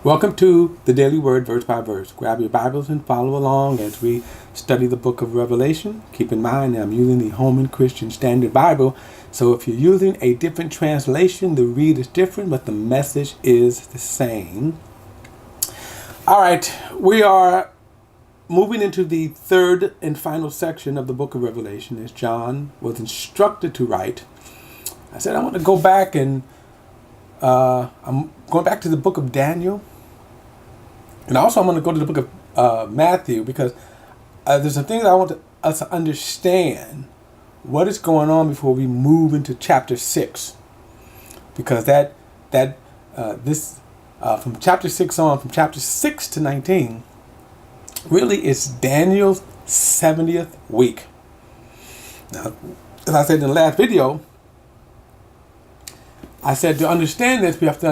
Welcome to the Daily Word, verse by verse. Grab your Bibles and follow along as we study the book of Revelation. Keep in mind I'm using the Holman Christian Standard Bible, so if you're using a different translation, the read is different, but the message is the same. All right, we are moving into the third and final section of the book of Revelation, as John was instructed to write. I said I want to go back and I'm going back to the book of Daniel. And also I'm going to go to the book of Matthew, because there's some things I want us to understand what is going on before we move into chapter 6. Because from chapter 6 on, from chapter 6 to 19, really is Daniel's 70th week. Now, as I said in the last video, I said to understand this, we have to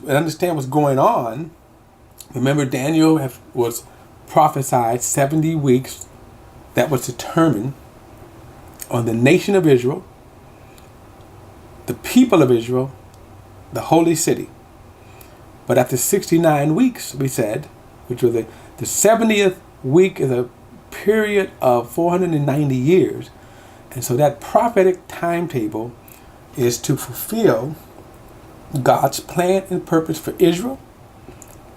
understand what's going on. Remember, Daniel was prophesied 70 weeks that was determined on the nation of Israel, the people of Israel, the holy city. But after 69 weeks, we said, which was the 70th week is a period of 490 years. And so that prophetic timetable is to fulfill God's plan and purpose for Israel,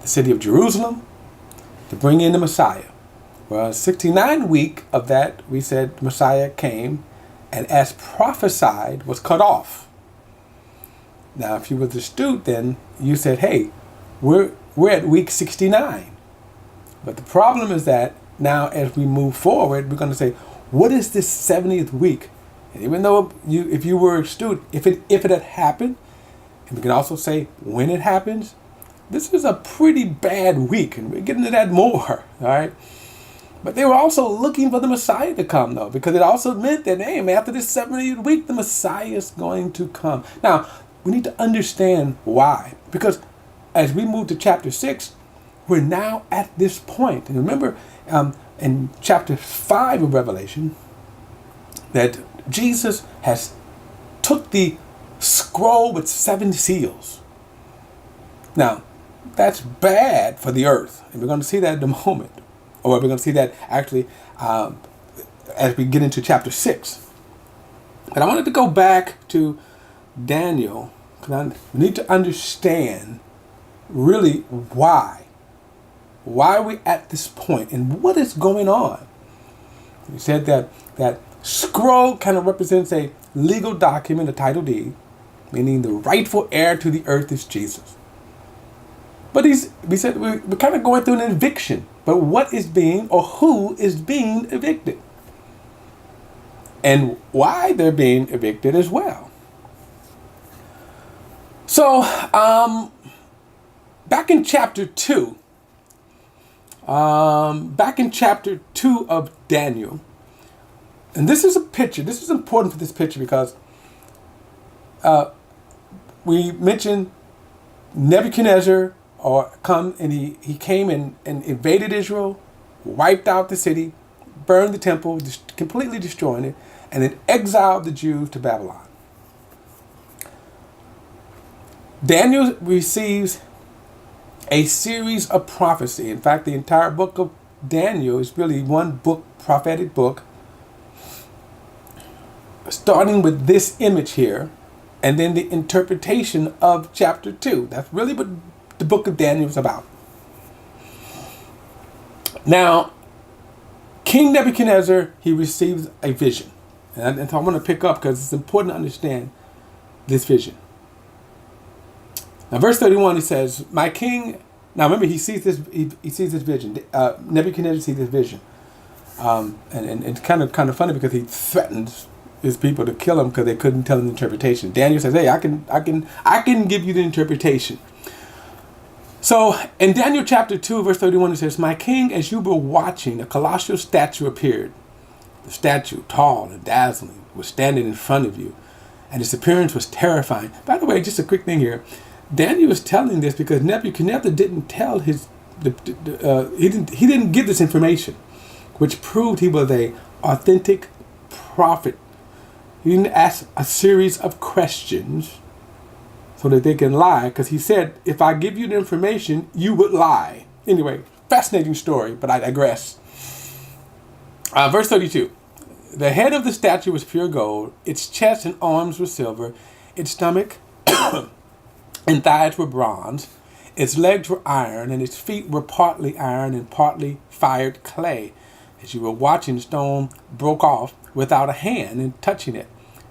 the city of Jerusalem, to bring in the Messiah. Well, 69 week of that, we said Messiah came, and as prophesied, was cut off. Now, if you were astute, then you said, hey, we're at week 69. But the problem is that now as we move forward, we're going to say, what is this 70th week? And even though if you were astute, if it had happened, and we can also say when it happens, this is a pretty bad week, and we're getting to that more, all right? But they were also looking for the Messiah to come, though, because it also meant that, hey, after this 70th week, the Messiah is going to come. Now, we need to understand why, because as we move to chapter 6, we're now at this point. And remember, in chapter 5 of Revelation, that Jesus has took the scroll with 7 seals. Now, that's bad for the earth. And we're going to see that in a moment. Or we're going to see that actually as we get into chapter 6. But I wanted to go back to Daniel, because we need to understand really why. Why are we at this point and what is going on? We said that scroll kind of represents a legal document, a title deed, meaning the rightful heir to the earth is Jesus. But we said we're kind of going through an eviction. But what is being, or who is being evicted? And why they're being evicted as well. So, back in chapter 2 of Daniel, and this is a picture. This is important for this picture because we mentioned Nebuchadnezzar he came and invaded Israel, wiped out the city, burned the temple, completely destroying it, and then exiled the Jews to Babylon. Daniel receives a series of prophecy. In fact, the entire book of Daniel is really one book, prophetic book, starting with this image here, and then the interpretation of chapter 2. That's really what the book of Daniel is about. Now, King Nebuchadnezzar, he receives a vision. And so I'm going to pick up because it's important to understand this vision. Now, verse 31, he says, my king, now remember, he sees this vision. Nebuchadnezzar sees this vision. And it's kind of funny because he threatens his people to kill him because they couldn't tell him the interpretation. Daniel says, hey, I can give you the interpretation. So in Daniel chapter 2, verse 31, it says, my king, as you were watching, a colossal statue appeared. The statue, tall and dazzling, was standing in front of you, and its appearance was terrifying. By the way, just a quick thing here. Daniel is telling this because Nebuchadnezzar didn't tell he didn't give this information, which proved he was an authentic prophet. He didn't ask a series of questions so that they can lie. Because he said, if I give you the information, you would lie. Anyway, fascinating story, but I digress. Verse 32. The head of the statue was pure gold. Its chest and arms were silver. Its stomach and thighs were bronze. Its legs were iron, and its feet were partly iron and partly fired clay. As you were watching, the stone broke off without a hand in touching it.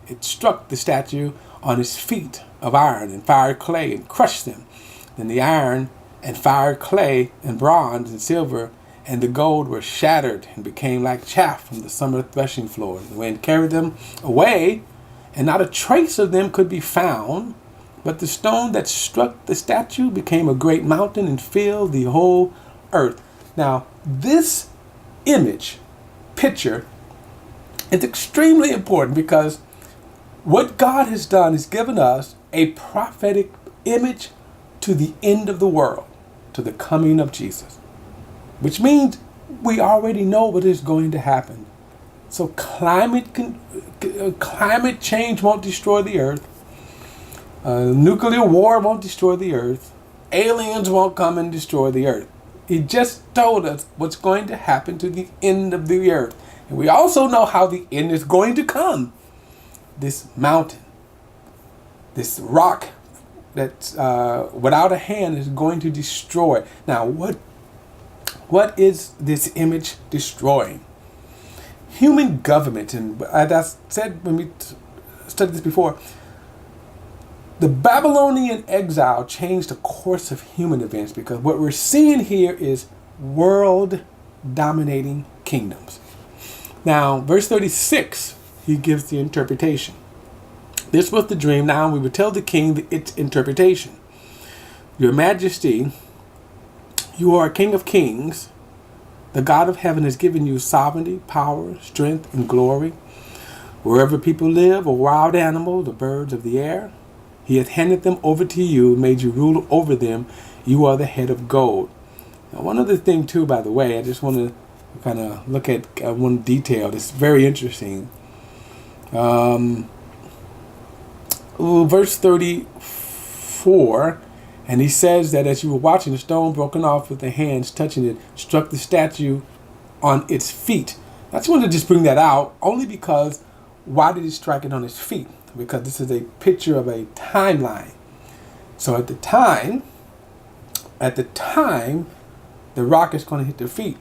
It struck the statue on its feet of iron and fired clay and crushed them. Then the iron and fired clay and bronze and silver and the gold were shattered and became like chaff from the summer threshing floor. The wind carried them away, and not a trace of them could be found. But the stone that struck the statue became a great mountain and filled the whole earth. Now, this picture, is extremely important, because what God has done is given us a prophetic image to the end of the world, to the coming of Jesus. Which means we already know what is going to happen. So climate change won't destroy the earth. Nuclear war won't destroy the earth. Aliens won't come and destroy the earth. He just told us what's going to happen to the end of the earth. And we also know how the end is going to come. This mountain, this rock that's without a hand is going to destroy. Now, what is this image destroying? Human government. And as I said when we studied this before, the Babylonian exile changed the course of human events, because what we're seeing here is world dominating kingdoms. Now, verse 36, he gives the interpretation. This was the dream. Now we will tell the king its interpretation. Your Majesty, you are a King of Kings. The God of heaven has given you sovereignty, power, strength, and glory. Wherever people live, or wild animals, the birds of the air, he hath handed them over to you, made you rule over them. You are the head of gold. Now, one other thing too, by the way, I just want to kind of look at one detail that's very interesting. Verse 34, and he says that as you were watching, the stone broken off with the hands touching it struck the statue on its feet. I just wanted to just bring that out, only because why did he strike it on its feet? Because this is a picture of a timeline. So at the time, the rock is going to hit their feet.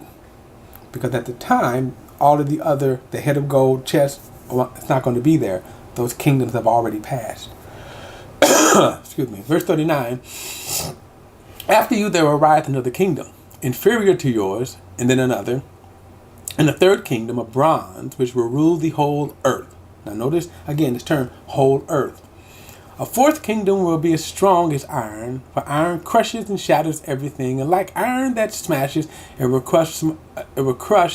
Because at the time, all of the head of gold, chest, it's not going to be there. Those kingdoms have already passed. Excuse me. Verse 39. After you there will rise another kingdom, inferior to yours, and then another, and a third kingdom of bronze, which will rule the whole earth. Now notice, again, this term, whole earth. A fourth kingdom will be as strong as iron, for iron crushes and shatters everything, and like iron that smashes, it will crush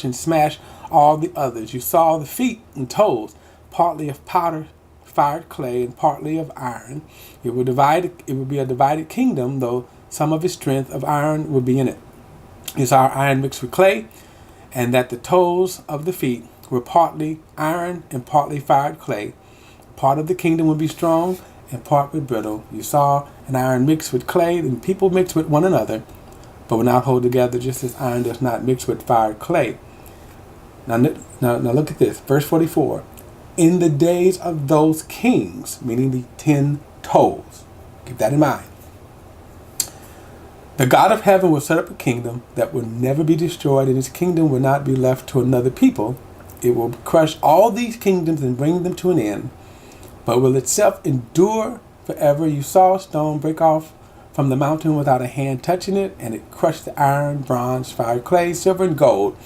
and smash all the others. You saw the feet and toes, partly of powder, fired clay, and partly of iron. It will be a divided kingdom, though some of its strength of iron will be in it. You saw iron mixed with clay, and that the toes of the feet were partly iron and partly fired clay. Part of the kingdom will be strong, and part with brittle. You saw an iron mixed with clay, and people mixed with one another, but will not hold together, just as iron does not mix with fired clay. Now look at this, verse 44. In the days of those kings, meaning the 10 toes, keep that in mind, the God of heaven will set up a kingdom that will never be destroyed, and his kingdom will not be left to another people. It will crush all these kingdoms and bring them to an end, but will itself endure forever. You saw a stone break off from the mountain without a hand touching it, and it crushed the iron, bronze, fire, clay, silver, and gold.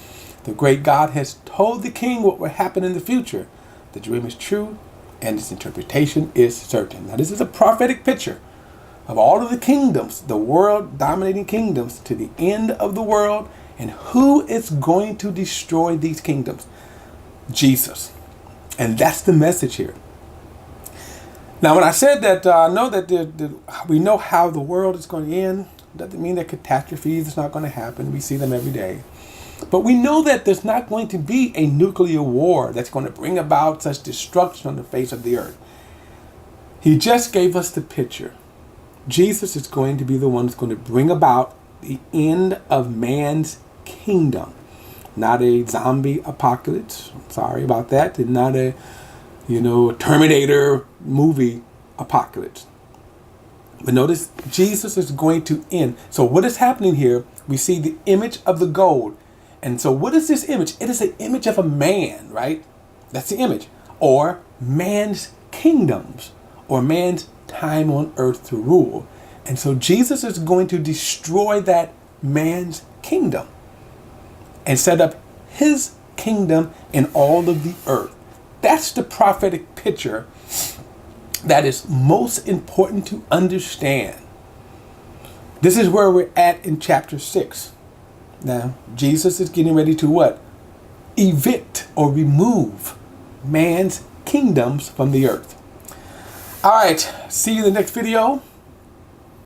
The great God has told the king what will happen in the future. The dream is true, and its interpretation is certain. Now, this is a prophetic picture of all of the kingdoms, the world dominating kingdoms, to the end of the world, and who is going to destroy these kingdoms? Jesus. And that's the message here. Now, when I said that I know that we know how the world is going to end, doesn't mean that catastrophes is not going to happen. We see them every day. But we know that there's not going to be a nuclear war that's going to bring about such destruction on the face of the earth. He just gave us the picture. Jesus is going to be the one that's going to bring about the end of man's kingdom. Not a zombie apocalypse. Sorry about that. And not a, Terminator movie apocalypse. But notice Jesus is going to end. So what is happening here? We see the image of the gold. And so what is this image? It is an image of a man, right? That's the image. Or man's kingdoms. Or man's time on earth to rule. And so Jesus is going to destroy that man's kingdom and set up his kingdom in all of the earth. That's the prophetic picture that is most important to understand. This is where we're at in chapter 6. Now, Jesus is getting ready to what? Evict or remove man's kingdoms from the earth. All right, see you in the next video.